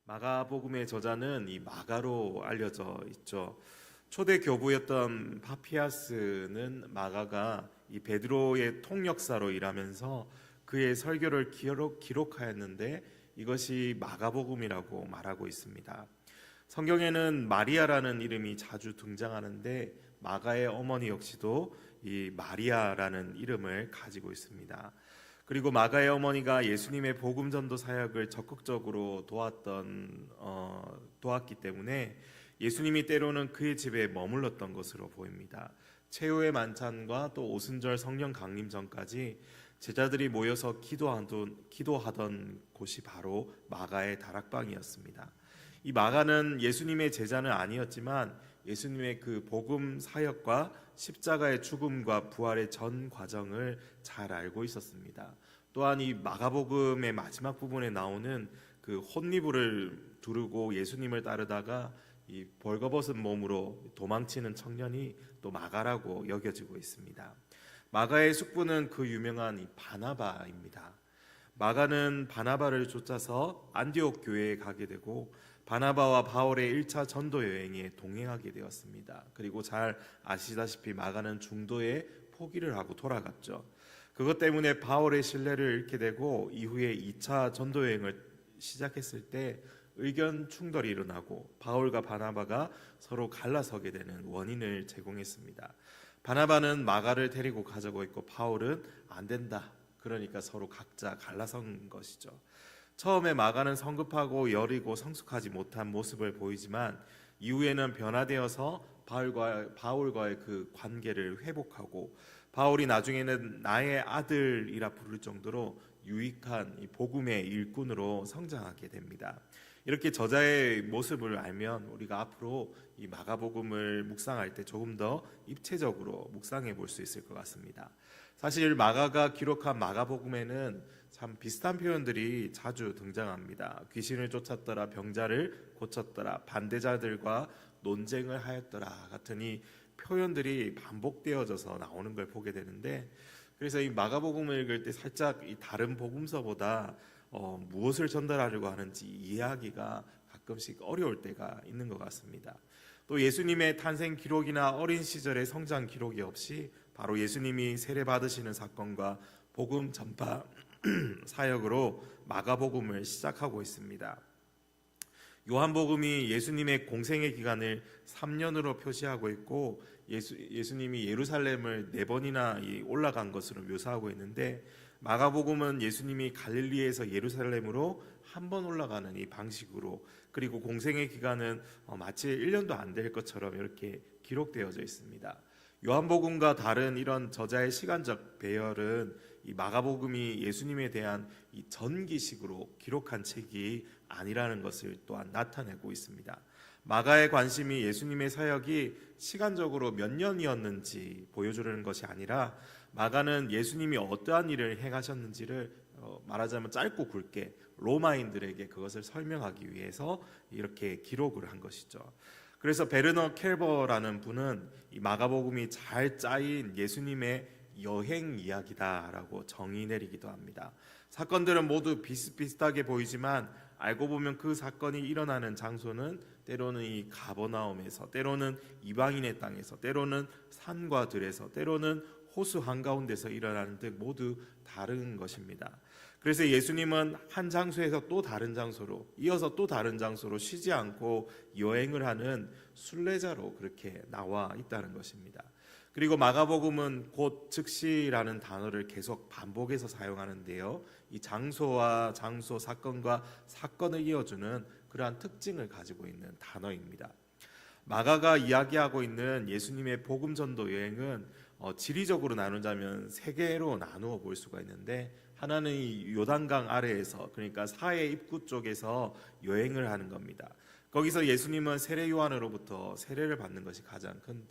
마가복음의 저자는 이 마가로 알려져 있죠. 초대 교부였던 파피아스는 마가가 이 베드로의 통역사로 일하면서 그의 설교를 기록하였는데 이것이 마가복음이라고 말하고 있습니다. 성경에는 마리아라는 이름이 자주 등장하는데 마가의 어머니 역시도 이 마리아라는 이름을 가지고 있습니다. 그리고 마가의 어머니가 예수님의 복음 전도 사역을 적극적으로 도왔기 때문에 예수님이 때로는 그의 집에 머물렀던 것으로 보입니다. 최후의 만찬과 또 오순절 성령 강림 전까지 제자들이 모여서 기도하던 곳이 바로 마가의 다락방이었습니다. 이 마가는 예수님의 제자는 아니었지만 예수님의 그 복음 사역과 십자가의 죽음과 부활의 전 과정을 잘 알고 있었습니다. 또한 이 마가복음의 마지막 부분에 나오는 그 혼니부를 두르고 예수님을 따르다가 이 벌거벗은 몸으로 도망치는 청년이 또 마가라고 여겨지고 있습니다. 마가의 숙부는 그 유명한 이 바나바입니다. 마가는 바나바를 쫓아서 안디옥 교회에 가게 되고 바나바와 바울의 1차 전도 여행에 동행하게 되었습니다. 그리고 잘 아시다시피 마가는 중도에 포기를 하고 돌아갔죠. 그것 때문에 바울의 신뢰를 잃게 되고 이후에 2차 전도 여행을 시작했을 때 의견 충돌이 일어나고 바울과 바나바가 서로 갈라서게 되는 원인을 제공했습니다. 바나바는 마가를 데리고 가자고 했고 바울은 안 된다. 그러니까 서로 각자 갈라선 것이죠. 처음에 마가는 성급하고 여리고 성숙하지 못한 모습을 보이지만 이후에는 변화되어서 바울과의 그 관계를 회복하고 바울이 나중에는 나의 아들이라 부를 정도로 유익한 이 복음의 일꾼으로 성장하게 됩니다. 이렇게 저자의 모습을 알면 우리가 앞으로 이 마가복음을 묵상할 때 조금 더 입체적으로 묵상해 볼 수 있을 것 같습니다. 사실 마가가 기록한 마가복음에는 참 비슷한 표현들이 자주 등장합니다. 귀신을 쫓았더라, 병자를 고쳤더라, 반대자들과 논쟁을 하였더라 같은 이 표현들이 반복되어져서 나오는 걸 보게 되는데, 그래서 이 마가복음을 읽을 때 살짝 이 다른 복음서보다 무엇을 전달하려고 하는지 이해하기가 가끔씩 어려울 때가 있는 것 같습니다. 또 예수님의 탄생 기록이나 어린 시절의 성장 기록이 없이 바로 예수님이 세례 받으시는 사건과 복음 전파 사역으로 마가복음을 시작하고 있습니다. 요한복음이 예수님의 공생의 기간을 3년으로 표시하고 있고 예수님이 예루살렘을 4번이나 올라간 것으로 묘사하고 있는데, 마가복음은 예수님이 갈릴리에서 예루살렘으로 한 번 올라가는 이 방식으로, 그리고 공생의 기간은 마치 1년도 안 될 것처럼 이렇게 기록되어져 있습니다. 요한복음과 다른 이런 저자의 시간적 배열은 이 마가복음이 예수님에 대한 이 전기식으로 기록한 책이 아니라는 것을 또한 나타내고 있습니다. 마가의 관심이 예수님의 사역이 시간적으로 몇 년이었는지 보여주려는 것이 아니라 마가는 예수님이 어떠한 일을 행하셨는지를 말하자면 짧고 굵게 로마인들에게 그것을 설명하기 위해서 이렇게 기록을 한 것이죠. 그래서 베르너 켈버라는 분은 이 마가복음이 잘 짜인 예수님의 여행 이야기다라고 정의 내리기도 합니다. 사건들은 모두 비슷비슷하게 보이지만 알고 보면 그 사건이 일어나는 장소는 때로는 이 가버나움에서, 때로는 이방인의 땅에서, 때로는 산과 들에서, 때로는 호수 한가운데서 일어나는 듯 모두 다른 것입니다. 그래서 예수님은 한 장소에서 또 다른 장소로, 이어서 또 다른 장소로 쉬지 않고 여행을 하는 순례자로 그렇게 나와 있다는 것입니다. 그리고 마가복음은 곧 즉시라는 단어를 계속 반복해서 사용하는데요, 이 장소와 장소, 사건과 사건을 이어주는 그러한 특징을 가지고 있는 단어입니다. 마가가 이야기하고 있는 예수님의 복음 전도 여행은 지리적으로 나누자면 3개로 나누어 볼 수가 있는데, 하나는 이 요단강 아래에서, 그러니까 사해 입구 쪽에서 여행을 하는 겁니다. 거기서 예수님은 세례 요한으로부터 세례를 받는 것이 가장 큰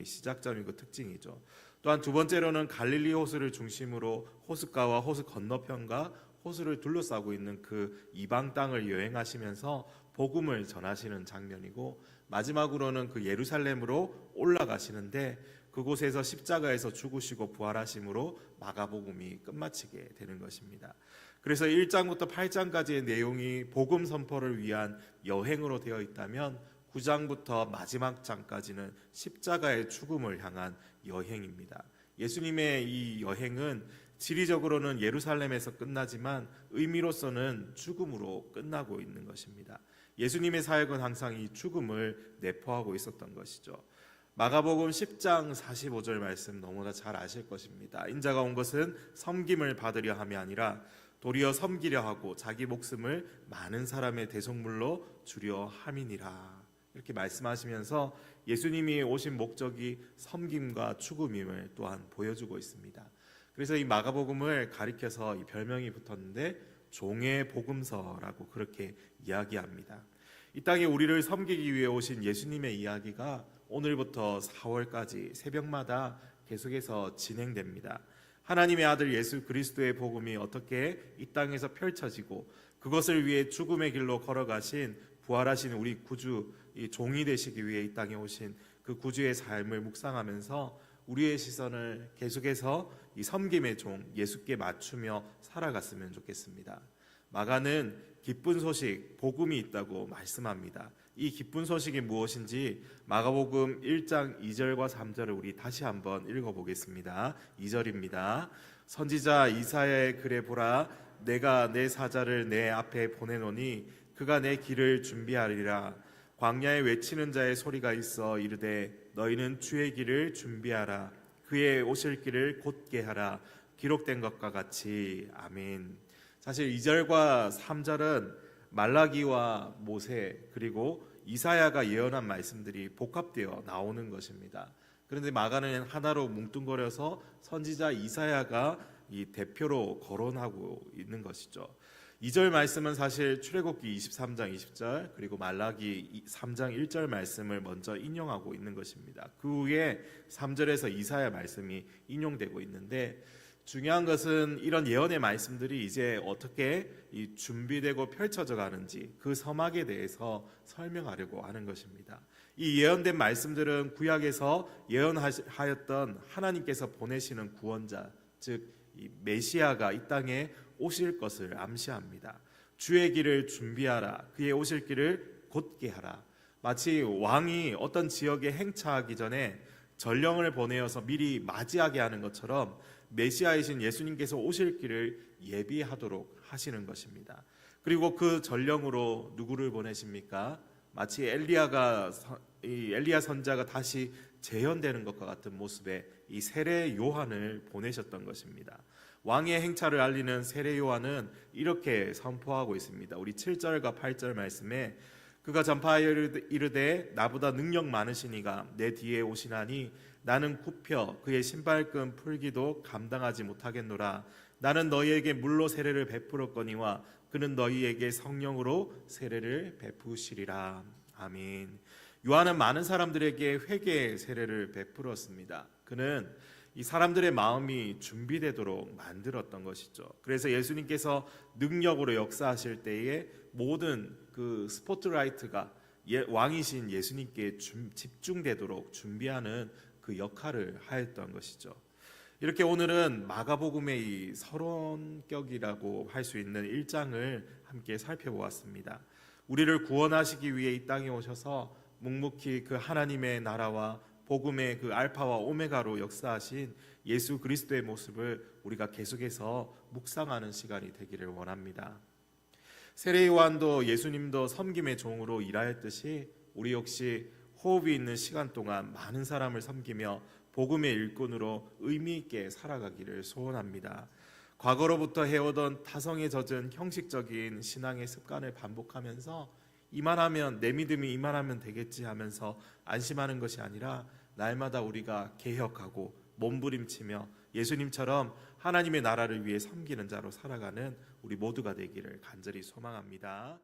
시작점이고 특징이죠. 또한 두 번째로는 갈릴리 호수를 중심으로 호숫가와 호수 건너편과 호수를 둘러싸고 있는 그 이방 땅을 여행하시면서 복음을 전하시는 장면이고, 마지막으로는 그 예루살렘으로 올라가시는데 그곳에서 십자가에서 죽으시고 부활하심으로 마가복음이 끝마치게 되는 것입니다. 그래서 1장부터 8장까지의 내용이 복음 선포를 위한 여행으로 되어 있다면 9장부터 마지막 장까지는 십자가의 죽음을 향한 여행입니다. 예수님의 이 여행은 지리적으로는 예루살렘에서 끝나지만 의미로서는 죽음으로 끝나고 있는 것입니다. 예수님의 사역은 항상 이 죽음을 내포하고 있었던 것이죠. 마가복음 10장 45절 말씀 너무나 잘 아실 것입니다. 인자가 온 것은 섬김을 받으려 함이 아니라 도리어 섬기려 하고 자기 목숨을 많은 사람의 대속물로 주려 함이니라. 이렇게 말씀하시면서 예수님이 오신 목적이 섬김과 죽음임을 또한 보여주고 있습니다. 그래서 이 마가복음을 가리켜서 이 별명이 붙었는데 종의 복음서라고 그렇게 이야기합니다. 이 땅에 우리를 섬기기 위해 오신 예수님의 이야기가 오늘부터 4월까지 새벽마다 계속해서 진행됩니다. 하나님의 아들 예수 그리스도의 복음이 어떻게 이 땅에서 펼쳐지고 그것을 위해 죽음의 길로 걸어가신 부활하신 우리 구주, 이 종이 되시기 위해 이 땅에 오신 그 구주의 삶을 묵상하면서 우리의 시선을 계속해서 이 섬김의 종 예수께 맞추며 살아갔으면 좋겠습니다. 마가는 기쁜 소식, 복음이 있다고 말씀합니다. 이 기쁜 소식이 무엇인지 마가복음 1장 2절과 3절을 우리 다시 한번 읽어보겠습니다. 2절입니다. 선지자 이사야의 글에 보라, 내가 내 사자를 내 앞에 보내노니 그가 내 길을 준비하리라. 광야에 외치는 자의 소리가 있어 이르되 너희는 주의 길을 준비하라. 그의 오실 길을 곧게 하라. 기록된 것과 같이. 아멘. 사실 2절과 3절은 말라기와 모세 그리고 이사야가 예언한 말씀들이 복합되어 나오는 것입니다. 그런데 마가는 하나로 뭉뚱거려서 선지자 이사야가 이 대표로 거론하고 있는 것이죠. 2절 말씀은 사실 출애굽기 23장 20절 그리고 말라기 3장 1절 말씀을 먼저 인용하고 있는 것입니다. 그 후에 3절에서 이사야 말씀이 인용되고 있는데 중요한 것은 이런 예언의 말씀들이 이제 어떻게 준비되고 펼쳐져 가는지 그 서막에 대해서 설명하려고 하는 것입니다. 이 예언된 말씀들은 구약에서 예언하였던 하나님께서 보내시는 구원자, 즉 이 메시아가 이 땅에 오실 것을 암시합니다. 주의 길을 준비하라. 그의 오실 길을 곧게 하라. 마치 왕이 어떤 지역에 행차하기 전에 전령을 보내어서 미리 맞이하게 하는 것처럼 메시아이신 예수님께서 오실 길을 예비하도록 하시는 것입니다. 그리고 그 전령으로 누구를 보내십니까? 마치 엘리야 선자가 다시 재현되는 것과 같은 모습의 이 세례 요한을 보내셨던 것입니다. 왕의 행차를 알리는 세례 요한은 이렇게 선포하고 있습니다. 우리 7절과 8절 말씀에 그가 전파하여 이르되 나보다 능력 많으시니가 내 뒤에 오시나니 나는 굽혀 그의 신발끈 풀기도 감당하지 못하겠노라. 나는 너희에게 물로 세례를 베풀었거니와 그는 너희에게 성령으로 세례를 베푸시리라. 아멘. 요한은 많은 사람들에게 회개의 세례를 베풀었습니다. 그는 이 사람들의 마음이 준비되도록 만들었던 것이죠. 그래서 예수님께서 능력으로 역사하실 때에 모든 그 스포트라이트가 왕이신 예수님께 집중되도록 준비하는 그 역할을 하였던 것이죠. 이렇게 오늘은 마가복음의 이 서론격이라고 할 수 있는 1장을 함께 살펴보았습니다. 우리를 구원하시기 위해 이 땅에 오셔서 묵묵히 그 하나님의 나라와 복음의 그 알파와 오메가로 역사하신 예수 그리스도의 모습을 우리가 계속해서 묵상하는 시간이 되기를 원합니다. 세례 요한도 예수님도 섬김의 종으로 일하였듯이 우리 역시 호흡이 있는 시간 동안 많은 사람을 섬기며 복음의 일꾼으로 의미 있게 살아가기를 소원합니다. 과거로부터 해오던 타성에 젖은 형식적인 신앙의 습관을 반복하면서 이만하면 내 믿음이 이만하면 되겠지 하면서 안심하는 것이 아니라 날마다 우리가 개혁하고 몸부림치며 예수님처럼 하나님의 나라를 위해 섬기는 자로 살아가는 우리 모두가 되기를 간절히 소망합니다.